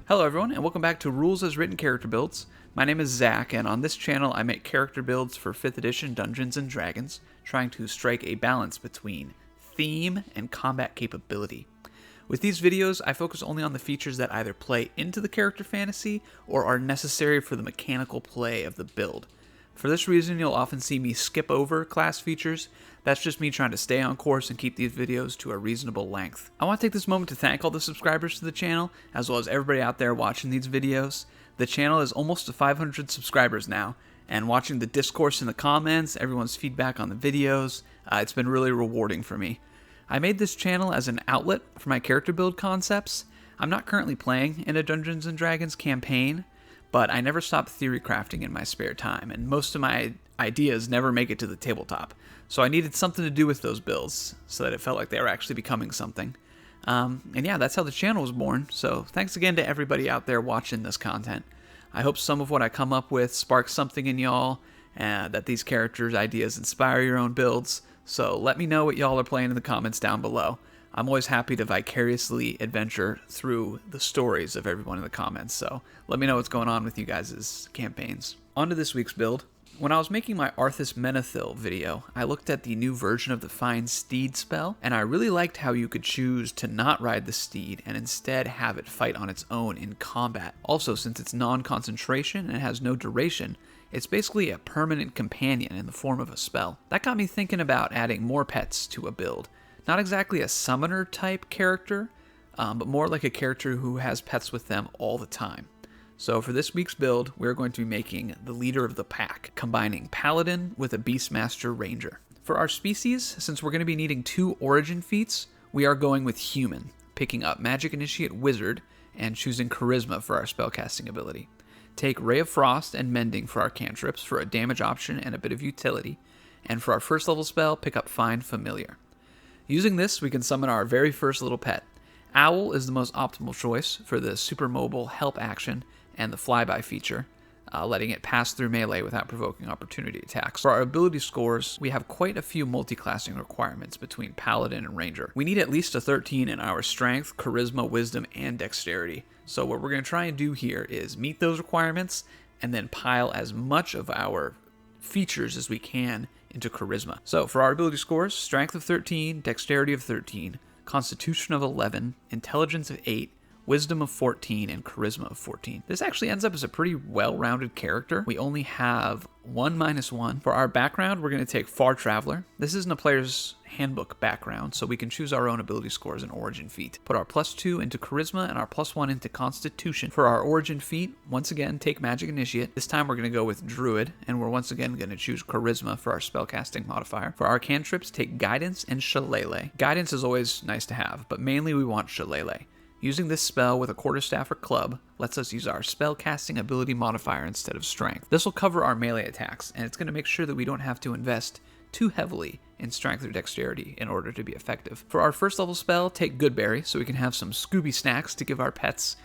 Hello everyone, and welcome back to Rules as Written Character Builds. My name is Zach, and on this channel I make character builds for 5th edition Dungeons & Dragons, trying to strike a balance between theme and combat capability. With these videos, I focus only on the features that either play into the character fantasy or are necessary for the mechanical play of the build. For this reason, you'll often see me skip over class features. That's just me trying to stay on course and keep these videos to a reasonable length. I want to take this moment to thank all the subscribers to the channel, as well as everybody out there watching these videos. The channel is almost to 500 subscribers now, and watching the discourse in the comments, everyone's feedback on the videos, it's been really rewarding for me. I made this channel as an outlet for my character build concepts. I'm not currently playing in a Dungeons & Dragons campaign, but I never stop theory crafting in my spare time, and most of my ideas never make it to the tabletop. So I needed something to do with those builds, so that it felt like they were actually becoming something. And yeah, that's how the channel was born, so thanks again to everybody out there watching this content. I hope some of what I come up with sparks something in y'all, that these characters' ideas inspire your own builds, so let me know what y'all are playing in the comments down below. I'm always happy to vicariously adventure through the stories of everyone in the comments, so let me know what's going on with you guys' campaigns. On to this week's build. When I was making my Arthas Menethil video, I looked at the new version of the Find Steed spell, and I really liked how you could choose to not ride the steed and instead have it fight on its own in combat. Also, since it's non-concentration and has no duration, it's basically a permanent companion in the form of a spell. That got me thinking about adding more pets to a build. Not exactly a summoner type character, but more like a character who has pets with them all the time. So for this week's build, we're going to be making the leader of the pack, combining Paladin with a Beastmaster Ranger. For our species, since we're going to be needing 2 origin feats, we are going with Human, picking up Magic Initiate Wizard and choosing Charisma for our spellcasting ability. Take Ray of Frost and Mending for our cantrips for a damage option and a bit of utility, and for our first level spell, pick up Find Familiar. Using this, we can summon our very first little pet. Owl is the most optimal choice for the super mobile help action and the flyby feature, letting it pass through melee without provoking opportunity attacks. For our ability scores, we have quite a few multi-classing requirements between Paladin and Ranger. We need at least a 13 in our Strength, Charisma, Wisdom, and Dexterity. So what we're going to try and do here is meet those requirements and then pile as much of our features as we can into Charisma. So for our ability scores, Strength of 13, Dexterity of 13, Constitution of 11, Intelligence of 8, Wisdom of 14, and Charisma of 14. This actually ends up as a pretty well-rounded character. We only have 1 -1. For our background, we're going to take Far Traveler. This isn't a player's handbook background, so we can choose our own ability scores and origin feat. Put our +2 into Charisma and our +1 into Constitution. For our origin feat, once again, take Magic Initiate. This time we're going to go with Druid, and we're once again going to choose Charisma for our spellcasting modifier. For our cantrips, take Guidance and Shillelagh. Guidance is always nice to have, but mainly we want Shillelagh. Using this spell with a quarterstaff or club lets us use our spellcasting ability modifier instead of strength. This will cover our melee attacks, and it's going to make sure that we don't have to invest too heavily in strength or dexterity in order to be effective. For our first level spell, take Goodberry so we can have some Scooby snacks to give our pets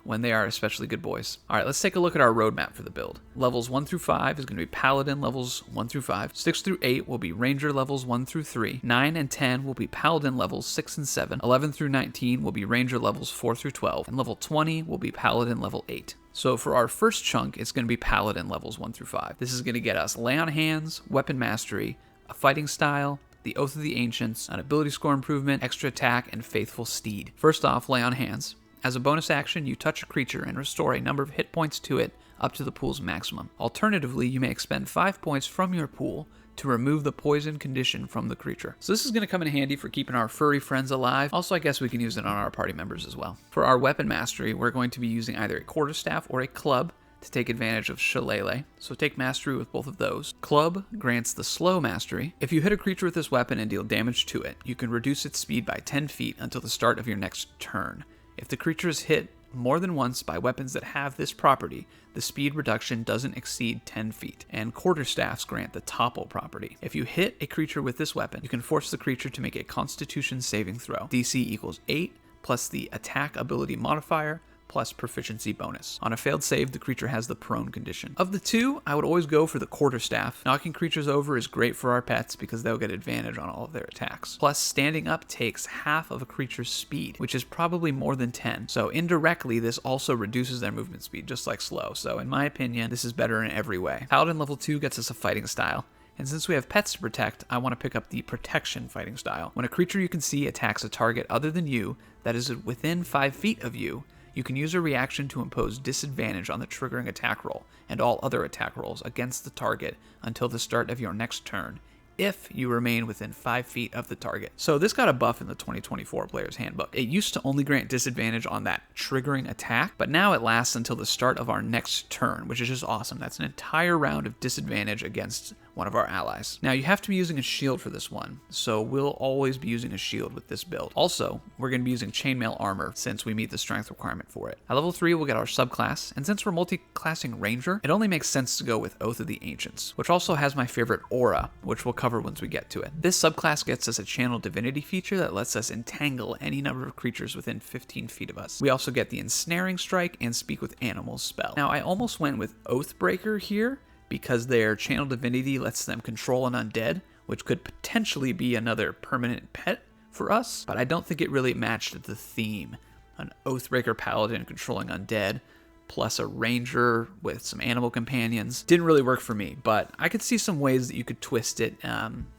when they are especially good boys. Alright, let's take a look at our roadmap for the build. Levels 1 through 5 is going to be Paladin levels 1 through 5. 6 through 8 will be Ranger levels 1 through 3. 9 and 10 will be Paladin levels 6 and 7. 11 through 19 will be Ranger levels 4 through 12. And level 20 will be Paladin level 8. So for our first chunk, it's going to be Paladin levels 1 through 5. This is going to get us Lay on Hands, Weapon Mastery, a Fighting Style, the Oath of the Ancients, an Ability Score Improvement, Extra Attack, and Faithful Steed. First off, Lay on Hands. As a bonus action, you touch a creature and restore a number of hit points to it up to the pool's maximum. Alternatively, you may expend 5 points from your pool to remove the poison condition from the creature. So this is going to come in handy for keeping our furry friends alive. Also, I guess we can use it on our party members as well. For our weapon mastery, we're going to be using either a quarterstaff or a club to take advantage of Shillelagh, so take mastery with both of those. Club grants the slow mastery. If you hit a creature with this weapon and deal damage to it, you can reduce its speed by 10 feet until the start of your next turn. If the creature is hit more than once by weapons that have this property, the speed reduction doesn't exceed 10 feet, and quarterstaffs grant the topple property. If you hit a creature with this weapon, you can force the creature to make a Constitution saving throw. DC equals 8 plus the attack ability modifier plus proficiency bonus. On a failed save, the creature has the prone condition. Of the two, I would always go for the quarterstaff. Knocking creatures over is great for our pets because they'll get advantage on all of their attacks. Plus, standing up takes half of a creature's speed, which is probably more than 10. So indirectly, this also reduces their movement speed, just like slow. So in my opinion, this is better in every way. Paladin level 2 gets us a fighting style. And since we have pets to protect, I want to pick up the protection fighting style. When a creature you can see attacks a target other than you that is within 5 feet of you, you can use a reaction to impose disadvantage on the triggering attack roll and all other attack rolls against the target until the start of your next turn, if you remain within 5 feet of the target. So this got a buff in the 2024 Player's Handbook. It used to only grant disadvantage on that triggering attack, but now it lasts until the start of our next turn, which is just awesome. That's an entire round of disadvantage against one of our allies. Now you have to be using a shield for this one, so we'll always be using a shield with this build. Also, we're going to be using chainmail armor since we meet the strength requirement for it. At level 3, we'll get our subclass, and since we're multi-classing ranger, it only makes sense to go with Oath of the Ancients, which also has my favorite aura, which we'll cover once we get to it. This subclass gets us a channel divinity feature that lets us entangle any number of creatures within 15 feet of us. We also get the ensnaring strike and speak with animals spell. Now I almost went with Oathbreaker here, because their channel divinity lets them control an undead, which could potentially be another permanent pet for us, but I don't think it really matched the theme. An Oathbreaker paladin controlling undead, plus a ranger with some animal companions. Didn't really work for me, but I could see some ways that you could twist it.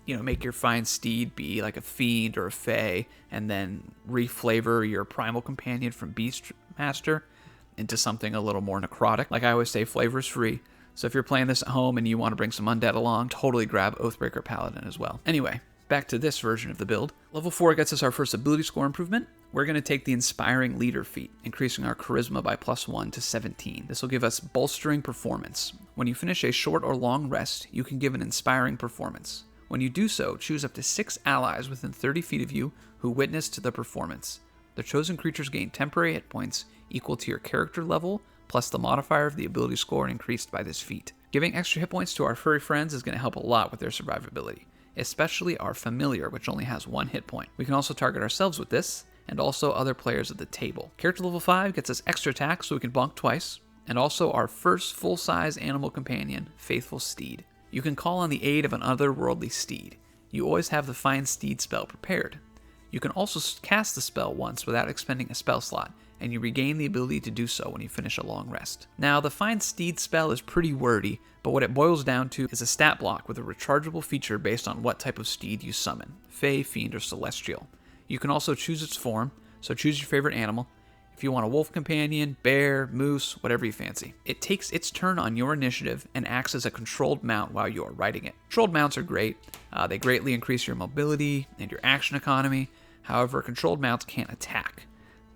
Make your Find Steed be like a fiend or a fae, and then reflavor your primal companion from Beastmaster into something a little more necrotic. Like I always say, flavor is free. So if you're playing this at home and you want to bring some undead along, totally grab Oathbreaker Paladin as well. Anyway, back to this version of the build. Level 4 gets us our first ability score improvement. We're going to take the Inspiring Leader feat, increasing our Charisma by +1 to 17. This will give us Bolstering Performance. When you finish a short or long rest, you can give an Inspiring Performance. When you do so, choose up to 6 allies within 30 feet of you who witnessed the performance. The chosen creatures gain temporary hit points equal to your character level, plus the modifier of the ability score increased by this feat. Giving extra hit points to our furry friends is going to help a lot with their survivability, especially our familiar, which only has 1 hit point. We can also target ourselves with this, and also other players at the table. Character level 5 gets us extra attack so we can bonk twice, and also our first full-size animal companion, Faithful Steed. You can call on the aid of an otherworldly steed. You always have the Find Steed spell prepared. You can also cast the spell once without expending a spell slot, and you regain the ability to do so when you finish a long rest. Now, the Find Steed spell is pretty wordy, but what it boils down to is a stat block with a rechargeable feature based on what type of steed you summon, Fae, Fiend, or Celestial. You can also choose its form, so choose your favorite animal. If you want a wolf companion, bear, moose, whatever you fancy. It takes its turn on your initiative and acts as a controlled mount while you are riding it. Controlled mounts are great. They greatly increase your mobility and your action economy. However, controlled mounts can't attack,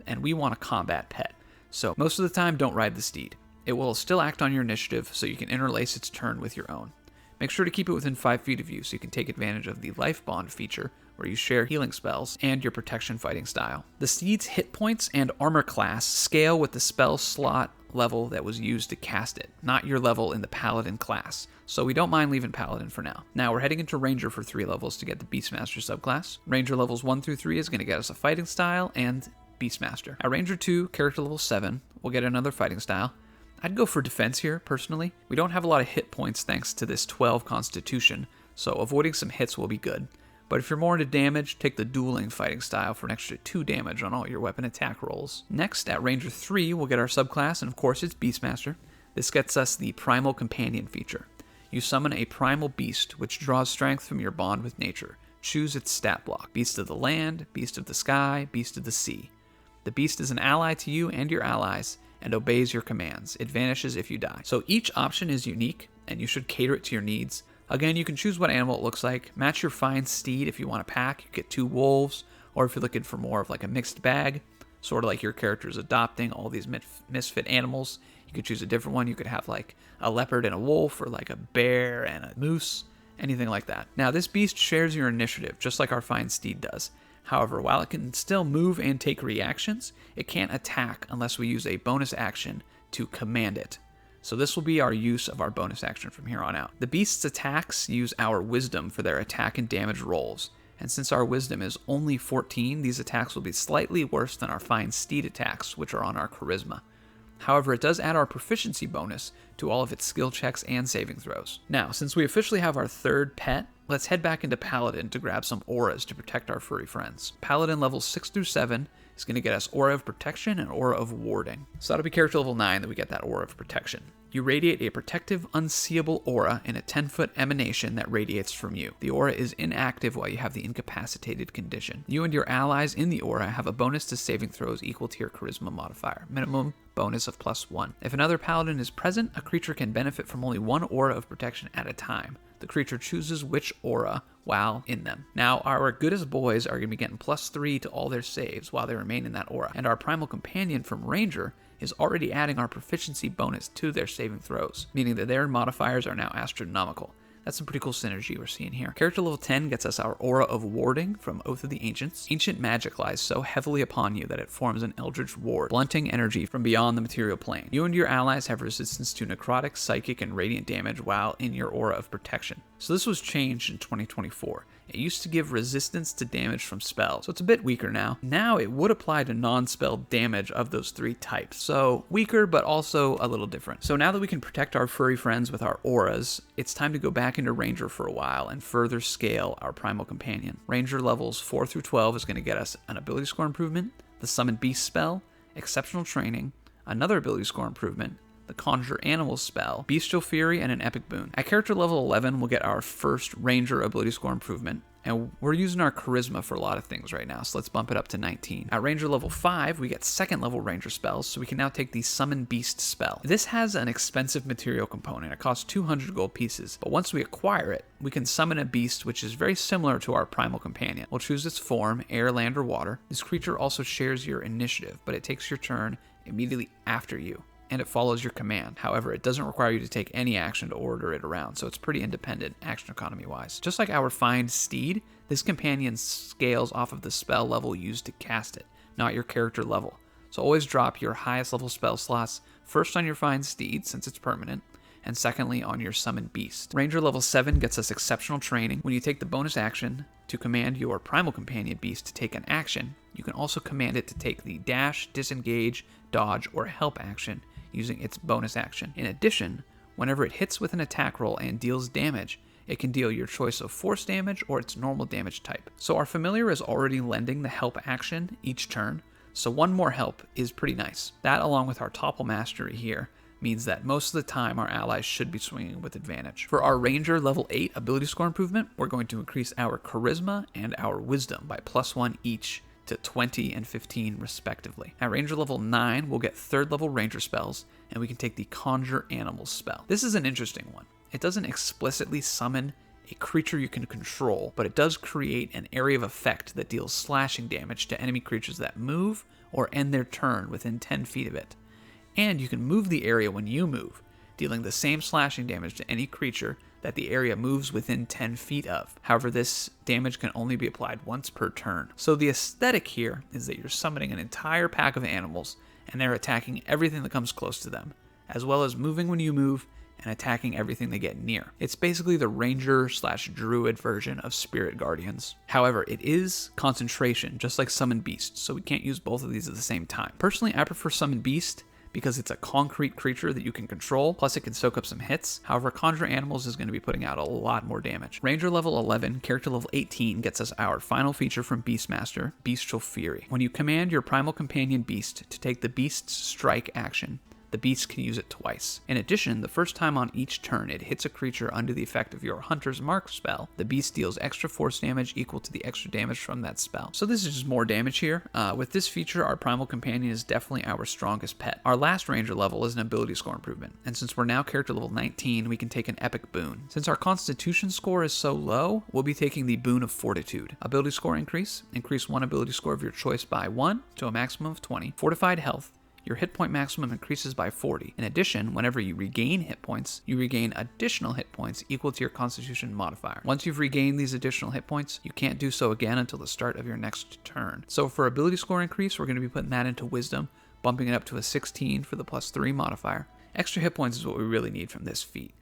and we want a combat pet. So most of the time, don't ride the steed. It will still act on your initiative, so you can interlace its turn with your own. Make sure to keep it within 5 feet of you so you can take advantage of the Life Bond feature, where you share healing spells and your protection fighting style. The steed's hit points and armor class scale with the spell slot level that was used to cast it, not your level in the Paladin class. So we don't mind leaving Paladin for now. Now we're heading into Ranger for 3 levels to get the Beastmaster subclass. Ranger levels 1 through 3 is going to get us a fighting style and Beastmaster. At Ranger 2, character level 7, we'll get another fighting style. I'd go for defense here, personally. We don't have a lot of hit points thanks to this 12 constitution, so avoiding some hits will be good. But if you're more into damage, take the dueling fighting style for an extra 2 damage on all your weapon attack rolls. Next, at Ranger 3, we'll get our subclass, and of course it's Beastmaster. This gets us the Primal Companion feature. You summon a primal beast, which draws strength from your bond with nature. Choose its stat block. Beast of the land, beast of the sky, beast of the sea. The beast is an ally to you and your allies, and obeys your commands. It vanishes if you die. So each option is unique, and you should cater it to your needs. Again, you can choose what animal it looks like. Match your Find Steed if you want a pack. You get 2 wolves, or if you're looking for more of like a mixed bag, sort of like your character is adopting all these misfit animals, you could choose a different one. You could have like a leopard and a wolf, or like a bear and a moose, anything like that. Now, this beast shares your initiative, just like our Find Steed does. However, while it can still move and take reactions, it can't attack unless we use a bonus action to command it. So this will be our use of our bonus action from here on out. The beast's attacks use our wisdom for their attack and damage rolls. And since our wisdom is only 14, these attacks will be slightly worse than our Find Steed attacks, which are on our charisma. However, it does add our proficiency bonus to all of its skill checks and saving throws. Now, since we officially have our third pet, let's head back into Paladin to grab some auras to protect our furry friends. Paladin levels 6 through 7 is going to get us Aura of Protection and Aura of Warding. So that'll be character level 9 that we get that Aura of Protection. You radiate a protective, unseeable aura in a 10-foot emanation that radiates from you. The aura is inactive while you have the incapacitated condition. You and your allies in the aura have a bonus to saving throws equal to your charisma modifier. Minimum bonus of +1. If another paladin is present, a creature can benefit from only one aura of protection at a time. The creature chooses which aura while in them. Now, our goodest boys are going to be getting +3 to all their saves while they remain in that aura. And our primal companion from Ranger is already adding our proficiency bonus to their saving throws, meaning that their modifiers are now astronomical. That's some pretty cool synergy we're seeing here. Character level 10 gets us our Aura of Warding from Oath of the Ancients. Ancient magic lies so heavily upon you that it forms an eldritch ward, blunting energy from beyond the material plane. You and your allies have resistance to necrotic, psychic, and radiant damage while in your Aura of Protection. So this was changed in 2024. It used to give resistance to damage from spells, so it's a bit weaker now. Now it would apply to non-spell damage of those 3 types, so weaker but also a little different. So now that we can protect our furry friends with our auras, it's time to go back into Ranger for a while and further scale our primal companion. Ranger levels 4 through 12 is going to get us an ability score improvement, the Summon Beast spell, exceptional training, another ability score improvement, the Conjure Animals spell, Bestial Fury, and an epic boon. At character level 11, we'll get our first Ranger ability score improvement, and we're using our Charisma for a lot of things right now, so let's bump it up to 19. At Ranger level 5, we get second level Ranger spells, so we can now take the Summon Beast spell. This has an expensive material component. It costs 200 gold pieces, but once we acquire it, we can summon a beast which is very similar to our primal companion. We'll choose its form, air, land, or water. This creature also shares your initiative, but it takes your turn immediately after you, and it follows your command. However, it doesn't require you to take any action to order it around, so it's pretty independent action economy wise. Just like our Find Steed, this companion scales off of the spell level used to cast it, not your character level. So always drop your highest level spell slots first on your Find Steed, since it's permanent, and secondly on your Summon Beast. Ranger level 7 gets us exceptional training. When you take the bonus action to command your primal companion beast to take an action, you can also command it to take the dash, disengage, dodge, or help action using its bonus action. In addition, whenever it hits with an attack roll and deals damage, it can deal your choice of force damage or its normal damage type. So our familiar is already lending the help action each turn, so one more help is pretty nice. That, along with our topple mastery here, means that most of the time our allies should be swinging with advantage. For our Ranger level 8 ability score improvement, we're going to increase our Charisma and our Wisdom by +1 each to 20 and 15 respectively. At Ranger level 9, we'll get 3rd level Ranger spells, and we can take the Conjure Animals spell. This is an interesting one. It doesn't explicitly summon a creature you can control, but it does create an area of effect that deals slashing damage to enemy creatures that move or end their turn within 10 feet of it. And you can move the area when you move, dealing the same slashing damage to any creature that the area moves within 10 feet of. However, this damage can only be applied once per turn. So the aesthetic here is that you're summoning an entire pack of animals, and they're attacking everything that comes close to them, as well as moving when you move and attacking everything they get near. It's basically the Ranger/Druid version of Spirit Guardians. However, it is concentration, just like Summon Beast, so we can't use both of these at the same time. Personally, I prefer Summon Beast because it's a concrete creature that you can control, plus it can soak up some hits. However, Conjure Animals is going to be putting out a lot more damage. Ranger level 11, character level 18 gets us our final feature from Beastmaster, Bestial Fury. When you command your primal companion beast to take the beast's strike action, the beast can use it twice. In addition, the first time on each turn it hits a creature under the effect of your Hunter's Mark spell, the beast deals extra force damage equal to the extra damage from that spell. So this is just more damage here. With this feature, our primal companion is definitely our strongest pet. Our last Ranger level is an ability score improvement, and since we're now character level 19, we can take an epic boon. Since our constitution score is so low, we'll be taking the Boon of Fortitude. Ability score increase one ability score of your choice by 1 to a maximum of 20. Fortified health. Your hit point maximum increases by 40. In addition, whenever you regain hit points, you regain additional hit points equal to your constitution modifier. Once you've regained these additional hit points, you can't do so again until the start of your next turn. So for ability score increase, we're going to be putting that into Wisdom, bumping it up to a 16 for the +3 modifier. Extra hit points is what we really need from this feat.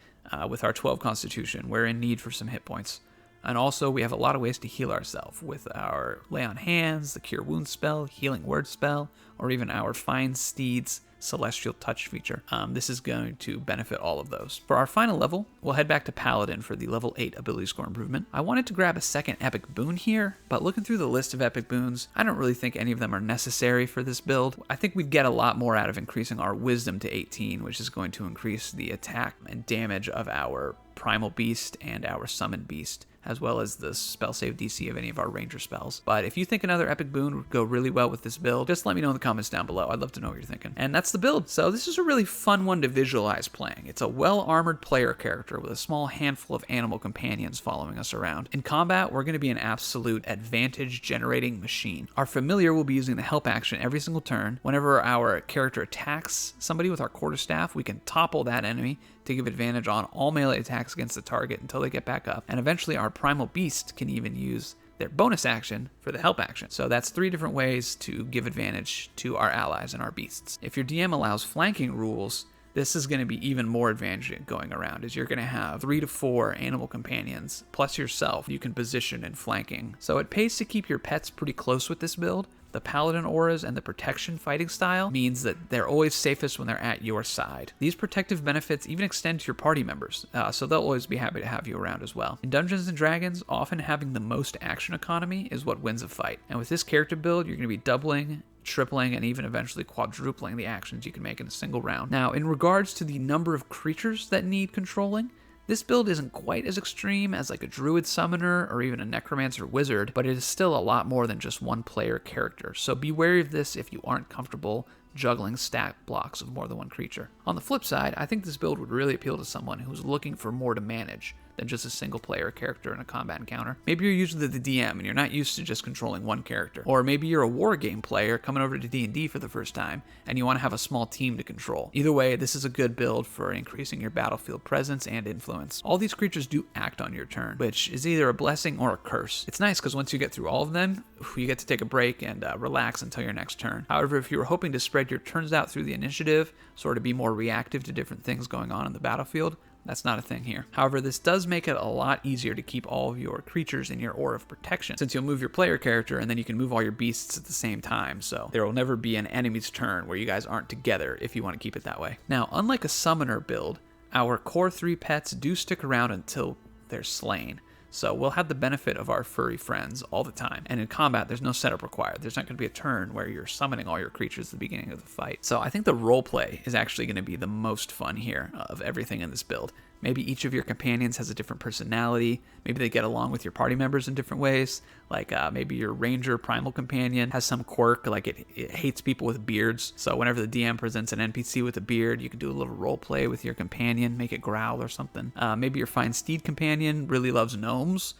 With our 12 constitution, we're in need for some hit points. And also, we have a lot of ways to heal ourselves with our Lay on Hands, the Cure Wounds spell, Healing Word spell, or even our Find Steed's Celestial Touch feature. This is going to benefit all of those. For our final level, we'll head back to Paladin for the level 8 ability score improvement. I wanted to grab a second epic boon here, but looking through the list of epic boons, I don't really think any of them are necessary for this build. I think we'd get a lot more out of increasing our wisdom to 18, which is going to increase the attack and damage of our primal beast and our summoned beast, as well as the spell save DC of any of our ranger spells. But if you think another epic boon would go really well with this build, just let me know in the comments down below. I'd love to know what you're thinking. And that's the build. So this is a really fun one to visualize playing. It's a well-armored player character with a small handful of animal companions following us around. In combat, we're going to be an absolute advantage-generating machine. Our familiar will be using the help action every single turn. Whenever our character attacks somebody with our quarterstaff, we can topple that enemy to give advantage on all melee attacks against the target until they get back up. And eventually our primal beast can even use their bonus action for the help action. So that's 3 different ways to give advantage to our allies and our beasts. If your DM allows flanking rules, this is going to be even more advantage going around, as you're going to have 3 to 4 animal companions, plus yourself, you can position in flanking. So it pays to keep your pets pretty close with this build. The Paladin auras and the protection fighting style means that they're always safest when they're at your side. These protective benefits even extend to your party members, so they'll always be happy to have you around as well. In Dungeons & Dragons, often having the most action economy is what wins a fight. And with this character build, you're going to be doubling, tripling, and even eventually quadrupling the actions you can make in a single round. Now, in regards to the number of creatures that need controlling, this build isn't quite as extreme as like a druid summoner or even a necromancer wizard, but it is still a lot more than just one player character, so be wary of this if you aren't comfortable juggling stat blocks of more than one creature. On the flip side, I think this build would really appeal to someone who's looking for more to manage than just a single player character in a combat encounter. Maybe you're usually the DM and you're not used to just controlling one character. Or maybe you're a war game player coming over to D&D for the first time and you want to have a small team to control. Either way, this is a good build for increasing your battlefield presence and influence. All these creatures do act on your turn, which is either a blessing or a curse. It's nice because once you get through all of them, you get to take a break and relax until your next turn. However, if you were hoping to spread your turns out through the initiative, sort of be more reactive to different things going on in the battlefield, that's not a thing here. However, this does make it a lot easier to keep all of your creatures in your aura of protection, since you'll move your player character and then you can move all your beasts at the same time, so there will never be an enemy's turn where you guys aren't together if you want to keep it that way. Now, unlike a summoner build, our core 3 pets do stick around until they're slain. So we'll have the benefit of our furry friends all the time. And in combat, there's no setup required. There's not going to be a turn where you're summoning all your creatures at the beginning of the fight. So I think the roleplay is actually going to be the most fun here of everything in this build. Maybe each of your companions has a different personality. Maybe they get along with your party members in different ways. Like maybe your ranger primal companion has some quirk, like it hates people with beards. So whenever the DM presents an NPC with a beard, you can do a little role play with your companion, make it growl or something. Maybe your Find Steed companion really loves gnomes.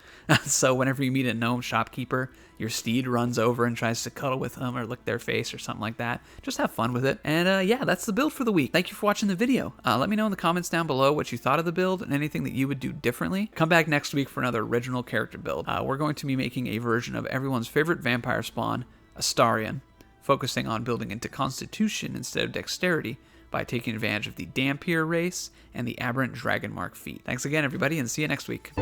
So whenever you meet a gnome shopkeeper, your steed runs over and tries to cuddle with them or lick their face or something like that. Just have fun with it. And yeah, that's the build for the week. Thank you for watching the video. Let me know in the comments down below what you thought of the build and anything that you would do differently. Come back next week for another original character build. We're going to be making a version of everyone's favorite vampire spawn, Astarion, focusing on building into Constitution instead of Dexterity by taking advantage of the Dampier race and the Aberrant Dragonmark feat. Thanks again, everybody, and see you next week.